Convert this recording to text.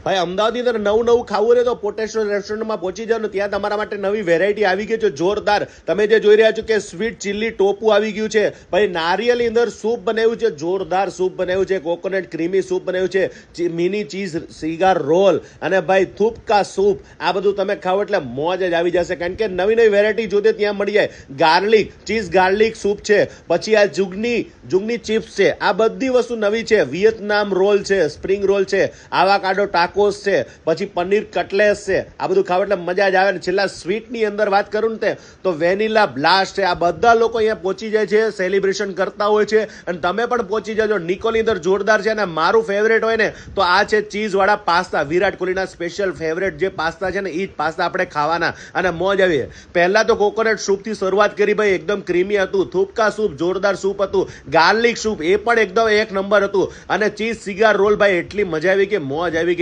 ભાઈ અમદાવાદની અંદર નવું નવું ખાવું રહે તો પોટેશો રેસ્ટોરન્ટમાં પહોંચી જાવ ને ત્યાં તમારા માટે નવી વેરાયટી આવી ગઈ છે જોરદાર. તમે જે જોઈ રહ્યા છો કે સ્વીટ ચીલી ટોપુ આવી ગયું છે. ભાઈ નારિયેળની અંદર સૂપ બનાવ્યું છે, જોરદાર સૂપ બનાવ્યું છે, કોકોનટ ક્રીમી સૂપ બનાવ્યું છે, મિની ચીઝ સિગાર રોલ અને ભાઈ થૂપકા સૂપ. આ બધું તમે ખાઓ એટલે મોજ જ આવી જશે, કારણ કે નવી નવી વેરાયટી જોતે ત્યાં મળી જાય. ગાર્લિક ચીઝ ગાર્લિક સૂપ છે, પછી આ જુગની ચિપ્સ છે, આ બધી વસ્તુ નવી છે. વિયેતનામ રોલ છે, સ્પ્રિંગ રોલ છે, આવાકાડો ટાકોસ છે, પછી પનીર કટલેસ છે. આ બધું ખાવ એટલે મજા જ આવે ને. છેલ્લા સ્વીટની અંદર વાત કરું ને તો વેનીલા બ્લાસ્ટ છે. આ બધા લોકો અહીંયા પહોંચી જાય છે, સેલિબ્રેશન કરતા હોય છે, અને તમે પણ પહોંચી જજો. નિકોલની અંદર જોરદાર છે, અને મારું ફેવરેટ હોય ને તો આ છે ચીઝ વાળા પાસ્તા. વિરાટ કોહલીના સ્પેશિયલ ફેવરેટ જે પાસ્તા છે ને એ જ પાસ્તા આપણે ખાવાના અને મોજ આવી. પહેલા તો કોકોનટ સૂપથી શરૂઆત કરી ભાઈ, એકદમ ક્રીમી હતું. થૂપકા સૂપ જોરદાર સૂપ હતું. ગાર્લિક સૂપ એ પણ એકદમ એક નંબર હતું. અને ચીઝ સિગાર રોલ ભાઈ એટલી મજા આવી કે મોજ આવી ગઈ.